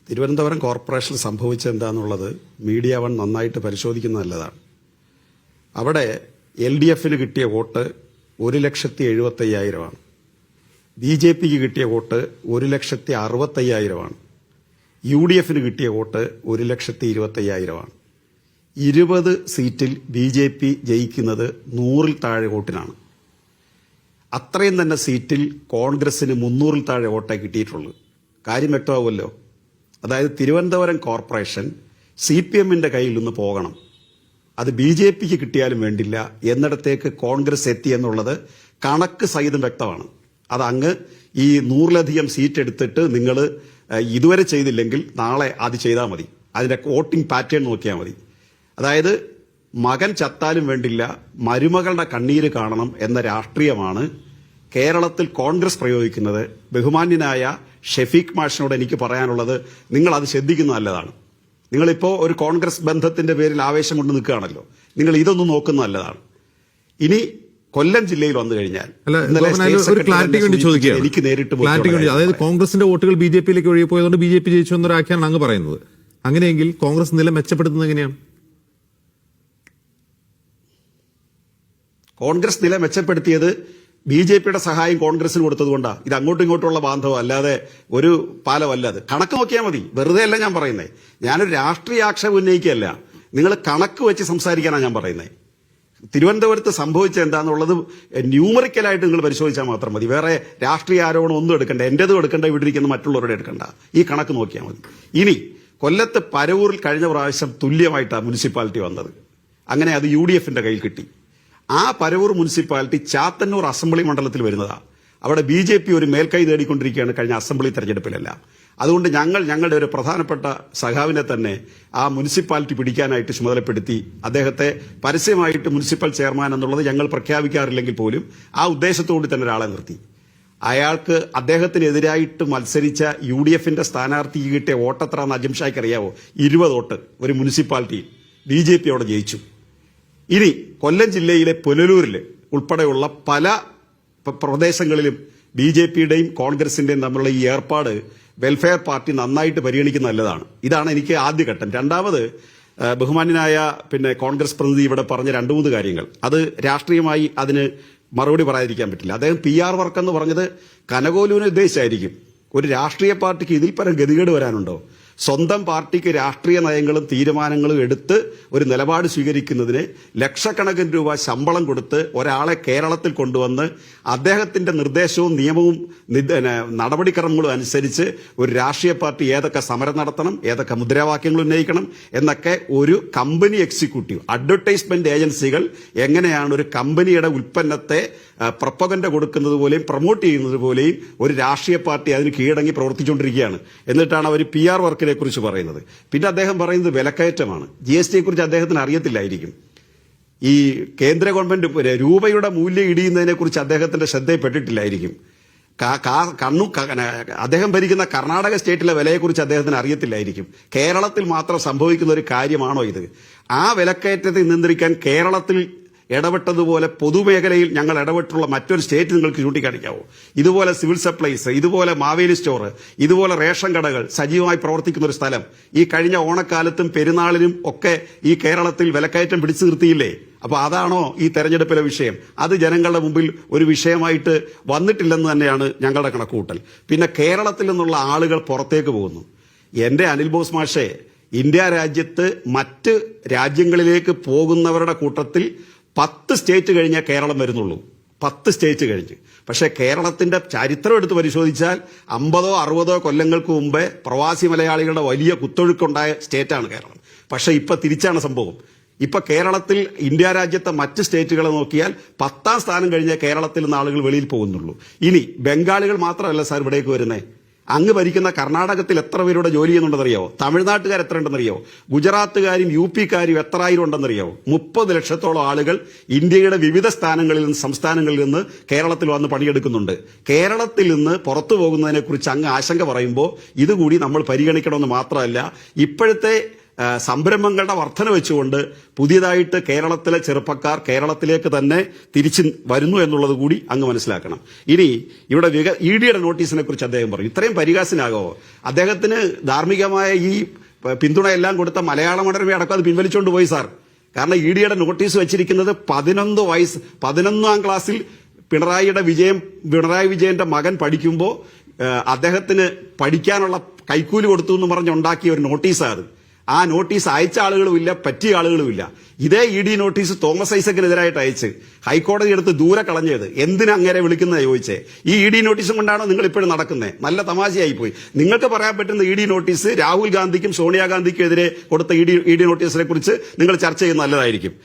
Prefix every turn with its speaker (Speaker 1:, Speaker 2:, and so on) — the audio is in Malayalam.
Speaker 1: തിരുവനന്തപുരം കോർപ്പറേഷൻ സംഭവിച്ചത് എന്താണെന്നുള്ളത് മീഡിയ വൺ നന്നായിട്ട് പരിശോധിക്കുന്നത് നല്ലതാണ്. അവിടെ LDFന് കിട്ടിയ വോട്ട് 1,70,75,000 BJPക്ക് കിട്ടിയ വോട്ട് 1,60,65,000 UDFന് കിട്ടിയ വോട്ട് 1,25,000 20 സീറ്റിൽ BJP ജയിക്കുന്നത് 100-ൽ താഴെ വോട്ടിനാണ്. അത്രയും തന്നെ സീറ്റിൽ കോൺഗ്രസിന് 300-ൽ താഴെ വോട്ടേ കിട്ടിയിട്ടുള്ളൂ. കാര്യം വ്യക്തമാവുമല്ലോ. അതായത് തിരുവനന്തപുരം കോർപ്പറേഷൻ CPMന്റെ കയ്യിൽ നിന്ന് പോകണം, അത് BJPക്ക് കിട്ടിയാലും വേണ്ടില്ല എന്നിടത്തേക്ക് കോൺഗ്രസ് എത്തി എന്നുള്ളത് കണക്ക് സഹിതം വ്യക്തമാണ്. അതങ്ങ് ഈ 100-ലധികം സീറ്റ് എടുത്തിട്ട് നിങ്ങൾ ഇതുവരെ ചെയ്തില്ലെങ്കിൽ നാളെ അത് ചെയ്താൽ മതി. അതിന്റെ വോട്ടിംഗ് പാറ്റേൺ നോക്കിയാൽ മതി. അതായത് മകൻ ചത്താലും വേണ്ടില്ല മരുമകളുടെ കണ്ണീര് കാണണം എന്ന രാഷ്ട്രീയമാണ് കേരളത്തിൽ കോൺഗ്രസ് പ്രയോഗിക്കുന്നത്. ബഹുമാന്യനായ ഷെഫീഖ് മാഷിനോട് എനിക്ക് പറയാനുള്ളത്, നിങ്ങൾ അത് ശ്രദ്ധിക്കുന്നത് നല്ലതാണ്. നിങ്ങളിപ്പോൾ ഒരു കോൺഗ്രസ് ബന്ധത്തിന്റെ പേരിൽ ആവേശം കൊണ്ട് നിൽക്കുകയാണല്ലോ, നിങ്ങൾ ഇതൊന്നും നോക്കുന്നത് നല്ലതാണ്. ഇനി കൊല്ലം ജില്ലയിൽ വന്നു കഴിഞ്ഞാൽ എനിക്ക് നേരിട്ട്
Speaker 2: അതായത് കോൺഗ്രസിന്റെ വോട്ടുകൾ BJPയിലേക്ക് ഒഴുകിപ്പോയതുകൊണ്ട് BJP ജയിച്ചു എന്നൊരു ആഖ്യാനാണ് അങ്ങ് പറയുന്നത്. അങ്ങനെയെങ്കിൽ കോൺഗ്രസ് നില മെച്ചപ്പെടുത്തുന്നത് എങ്ങനെയാണ്?
Speaker 1: കോൺഗ്രസ് നില മെച്ചപ്പെടുത്തിയത് BJPയുടെ സഹായം കോൺഗ്രസിന് കൊടുത്തതുകൊണ്ടാണ്. ഇത് അങ്ങോട്ടും ഇങ്ങോട്ടുള്ള ബാന്ധവം അല്ലാതെ ഒരു പാലമല്ല. അത് കണക്ക് നോക്കിയാൽ മതി. വെറുതെ അല്ല ഞാൻ പറയുന്നത്. ഞാനൊരു രാഷ്ട്രീയ ആക്ഷേപം ഉന്നയിക്കുകയല്ല, നിങ്ങൾ കണക്ക് വെച്ച് സംസാരിക്കാനാണ് ഞാൻ പറയുന്നത്. തിരുവനന്തപുരത്ത് സംഭവിച്ചത് എന്താണെന്നുള്ളത് ന്യൂമറിക്കലായിട്ട് നിങ്ങൾ പരിശോധിച്ചാൽ മാത്രം മതി. വേറെ രാഷ്ട്രീയ ആരോപണം ഒന്നും എടുക്കണ്ട, എന്റേതും എടുക്കണ്ട, ഇവിടെ ഇരിക്കുന്ന മറ്റുള്ളവരുടെ എടുക്കണ്ട. ഈ കണക്ക് നോക്കിയാൽ മതി. ഇനി കൊല്ലത്ത് പരവൂരിൽ കഴിഞ്ഞ പ്രാവശ്യം തുല്യമായിട്ടാണ് മുനിസിപ്പാലിറ്റി വന്നത്. അങ്ങനെ അത് UDFന്റെ കയ്യിൽ കിട്ടി. ആ പരവൂർ മുനിസിപ്പാലിറ്റി ചാത്തന്നൂർ അസംബ്ലി മണ്ഡലത്തിൽ വരുന്നതാണ്. അവിടെ BJP ഒരു മേൽക്കൈ നേടിക്കൊണ്ടിരിക്കുകയാണ് കഴിഞ്ഞ അസംബ്ലി തെരഞ്ഞെടുപ്പിലെല്ലാം. അതുകൊണ്ട് ഞങ്ങളുടെ ഒരു പ്രധാനപ്പെട്ട സഖാവിനെ തന്നെ ആ മുനിസിപ്പാലിറ്റി പിടിക്കാനായിട്ട് ചുമതലപ്പെടുത്തി. അദ്ദേഹത്തെ പരസ്യമായിട്ട് മുനിസിപ്പൽ ചെയർമാൻ എന്നുള്ളത് ഞങ്ങൾ പ്രഖ്യാപിക്കാറില്ലെങ്കിൽ പോലും ആ ഉദ്ദേശത്തോടെ തന്നെ ഒരാളെ നിർത്തി. അയാൾക്ക് അദ്ദേഹത്തിനെതിരായിട്ട് മത്സരിച്ച UDFന്റെ സ്ഥാനാർത്ഥിക്ക് കിട്ടിയ വോട്ടെത്രയെന്ന് അജിംഷായ്ക്ക് അറിയാവോ? 20 വോട്ട് ഒരു മുനിസിപ്പാലിറ്റിയിൽ BJP അവിടെ ജയിച്ചു. ഇനി കൊല്ലം ജില്ലയിലെ പുനലൂരിൽ ഉൾപ്പെടെയുള്ള പല പ്രദേശങ്ങളിലും BJPയുടെയും കോൺഗ്രസിന്റെയും തമ്മിലുള്ള ഈ ഏർപ്പാട് വെൽഫെയർ പാർട്ടി നന്നായിട്ട് പരിഗണിക്കുന്ന നല്ലതാണ്. ഇതാണ് എനിക്ക് ആദ്യഘട്ടം. രണ്ടാമത് ബഹുമാന്യനായ കോൺഗ്രസ് പ്രതിനിധി ഇവിടെ പറഞ്ഞ 2-3 കാര്യങ്ങൾ, അത് രാഷ്ട്രീയമായി അതിന് മറുപടി പറയാതിരിക്കാൻ പറ്റില്ല. അദ്ദേഹം PR വർക്ക് എന്ന് പറഞ്ഞത് കനകോലുവിനെ ഉദ്ദേശിച്ചായിരിക്കും. ഒരു രാഷ്ട്രീയ പാർട്ടിക്ക് ഇതിൽ പരം ഗതികേട് വരാനുണ്ടോ? സ്വന്തം പാർട്ടിക്ക് രാഷ്ട്രീയ നയങ്ങളും തീരുമാനങ്ങളും എടുത്ത് ഒരു നിലപാട് സ്വീകരിക്കുന്നതിന് ലക്ഷക്കണക്കിന് രൂപ ശമ്പളം കൊടുത്ത് ഒരാളെ കേരളത്തിൽ കൊണ്ടുവന്ന് അദ്ദേഹത്തിന്റെ നിർദ്ദേശവും നിയമവും നടപടിക്രമങ്ങളും അനുസരിച്ച് ഒരു രാഷ്ട്രീയ പാർട്ടി ഏതൊക്കെ സമരം നടത്തണം, ഏതൊക്കെ മുദ്രാവാക്യങ്ങൾ ഉന്നയിക്കണം എന്നൊക്കെ ഒരു കമ്പനി എക്സിക്യൂട്ടീവ് അഡ്വർടൈസ്മെന്റ് ഏജൻസികൾ എങ്ങനെയാണ് ഒരു കമ്പനിയുടെ ഉൽപ്പന്നത്തെ പ്രൊപ്പഗൻഡ കൊടുക്കുന്നത് പോലെയും പ്രൊമോട്ട് ചെയ്യുന്നത് പോലെയും ഒരു രാഷ്ട്രീയ പാർട്ടി അതിന് കീഴടങ്ങി പ്രവർത്തിച്ചുകൊണ്ടിരിക്കുകയാണ്. എന്നിട്ടാണ് അവർ PR വർക്കിനെ കുറിച്ച് പറയുന്നത്. പിന്നെ അദ്ദേഹം പറയുന്നത് വിലക്കയറ്റമാണ്. GSTയെ കുറിച്ച് അദ്ദേഹത്തിന് അറിയത്തില്ലായിരിക്കും. ഈ കേന്ദ്ര ഗവൺമെന്റ് രൂപയുടെ മൂല്യം ഇടിയുന്നതിനെ കുറിച്ച് അദ്ദേഹത്തിന്റെ ശ്രദ്ധയിൽപ്പെട്ടിട്ടില്ലായിരിക്കും. അദ്ദേഹം ഭരിക്കുന്ന കർണാടക സ്റ്റേറ്റിലെ വിലയെക്കുറിച്ച് അദ്ദേഹത്തിന് അറിയത്തില്ലായിരിക്കും. കേരളത്തിൽ മാത്രം സംഭവിക്കുന്ന ഒരു കാര്യമാണോ ഇത്? ആ വിലക്കയറ്റത്തെ നിയന്ത്രിക്കാൻ കേരളത്തിൽ ഇടപെട്ടതുപോലെ പൊതുമേഖലയിൽ ഞങ്ങൾ ഇടപെട്ടുള്ള മറ്റൊരു സ്റ്റേറ്റ് നിങ്ങൾക്ക് ചൂണ്ടിക്കാണിക്കാവോ? ഇതുപോലെ സിവിൽ സപ്ലൈസ്, ഇതുപോലെ മാവേലി സ്റ്റോർ, ഇതുപോലെ റേഷൻ കടകൾ സജീവമായി പ്രവർത്തിക്കുന്ന ഒരു സ്ഥലം ഈ കഴിഞ്ഞ ഓണക്കാലത്തും പെരുന്നാളിനും ഒക്കെ ഈ കേരളത്തിൽ വിലക്കയറ്റം പിടിച്ചു നിർത്തിയില്ലേ? അപ്പൊ അതാണോ ഈ തെരഞ്ഞെടുപ്പിലെ വിഷയം? അത് ജനങ്ങളുടെ മുമ്പിൽ ഒരു വിഷയമായിട്ട് വന്നിട്ടില്ലെന്ന് തന്നെയാണ് ഞങ്ങളുടെ കണക്കുകൂട്ടൽ. പിന്നെ കേരളത്തിൽ നിന്നുള്ള ആളുകൾ പുറത്തേക്ക് പോകുന്നു. എന്റെ അനിൽ ബോസ് മാഷെ, ഇന്ത്യ രാജ്യത്ത് മറ്റ് രാജ്യങ്ങളിലേക്ക് പോകുന്നവരുടെ കൂട്ടത്തിൽ 10 സ്റ്റേറ്റ് കഴിഞ്ഞേ കേരളം വരുന്നുള്ളൂ. 10 സ്റ്റേറ്റ് കഴിഞ്ഞ്. പക്ഷേ കേരളത്തിന്റെ ചരിത്രം എടുത്ത് പരിശോധിച്ചാൽ 50-60 കൊല്ലങ്ങൾക്ക് മുമ്പേ പ്രവാസി മലയാളികളുടെ വലിയ കുത്തൊഴുക്കുണ്ടായ സ്റ്റേറ്റാണ് കേരളം. പക്ഷേ ഇപ്പൊ തിരിച്ചാണ് സംഭവം. ഇപ്പൊ കേരളത്തിൽ ഇന്ത്യ രാജ്യത്തെ മറ്റ് സ്റ്റേറ്റുകളെ നോക്കിയാൽ 10ാം സ്ഥാനം കഴിഞ്ഞേ കേരളത്തിൽ നിന്ന് ആളുകൾ വെളിയിൽ പോകുന്നുള്ളൂ. ഇനി ബംഗാളികൾ മാത്രമല്ല സാർ ഇവിടേക്ക് വരുന്നത്. അങ്ങ് ഭരിക്കുന്ന കർണാടകത്തിൽ എത്ര പേരുടെ ജോലി ചെയ്യുന്നുണ്ടെന്നറിയാവോ? തമിഴ്നാട്ടുകാർ എത്ര ഉണ്ടെന്നറിയാവോ? ഗുജറാത്തുകാരും UPക്കാരും എത്ര ആയിരം ഉണ്ടെന്നറിയാവോ? 30 ലക്ഷത്തോളം ആളുകൾ ഇന്ത്യയുടെ വിവിധ സംസ്ഥാനങ്ങളിൽ നിന്ന് കേരളത്തിൽ വന്ന് പണിയെടുക്കുന്നുണ്ട്. കേരളത്തിൽ നിന്ന് പുറത്തു പോകുന്നതിനെ കുറിച്ച് അങ്ങ് ആശങ്ക പറയുമ്പോൾ ഇതുകൂടി നമ്മൾ പരിഗണിക്കണമെന്ന് മാത്രമല്ല, ഇപ്പോഴത്തെ സംരംഭങ്ങളുടെ വർധന വെച്ചുകൊണ്ട് പുതിയതായിട്ട് കേരളത്തിലെ ചെറുപ്പക്കാർ കേരളത്തിലേക്ക് തന്നെ തിരിച്ചു വരുന്നു എന്നുള്ളത് കൂടി അങ്ങ് മനസ്സിലാക്കണം. ഇനി ഇവിടെ ഇഡിയുടെ നോട്ടീസിനെ കുറിച്ച് അദ്ദേഹം പറഞ്ഞു. ഇത്രയും പരിഹാസനാകോ? അദ്ദേഹത്തിന് ധാർമ്മികമായ ഈ പിന്തുണയെല്ലാം കൊടുത്ത മലയാള മനോരമ അടക്കം അത് പിൻവലിച്ചുകൊണ്ട് പോയി സാർ. കാരണം ഇഡിയുടെ നോട്ടീസ് വെച്ചിരിക്കുന്നത് 11ാം ക്ലാസ്സിൽ പിണറായി വിജയന്റെ മകൻ പഠിക്കുമ്പോൾ അദ്ദേഹത്തിന് പഠിക്കാനുള്ള കൈക്കൂലി കൊടുത്തു എന്ന് പറഞ്ഞുണ്ടാക്കിയ ഒരു നോട്ടീസാണ് അത്. ആ നോട്ടീസ് അയച്ച ആളുകളുമില്ല, പറ്റിയ ആളുകളുമില്ല. ഇതേ ഇഡി നോട്ടീസ് തോമസ് ഐസക്കിനെതിരായിട്ട് അയച്ച് ഹൈക്കോടതി എടുത്ത് ദൂരെ കളഞ്ഞത് എന്തിനാ അങ്ങനെ വിളിക്കുന്നത് ചോദിച്ചേ. ഈ ഇഡി നോട്ടീസും കൊണ്ടാണോ നിങ്ങൾ ഇപ്പോഴും നടക്കുന്നത്? നല്ല തമാശയായി പോയി. നിങ്ങൾക്ക് പറയാൻ പറ്റുന്ന ഇഡി നോട്ടീസ് രാഹുൽ ഗാന്ധിക്കും സോണിയാഗാന്ധിക്കും എതിരെ കൊടുത്ത ഇഡി നോട്ടീസിനെ കുറിച്ച് നിങ്ങൾ ചർച്ച ചെയ്യുന്നത് നല്ലതായിരിക്കും.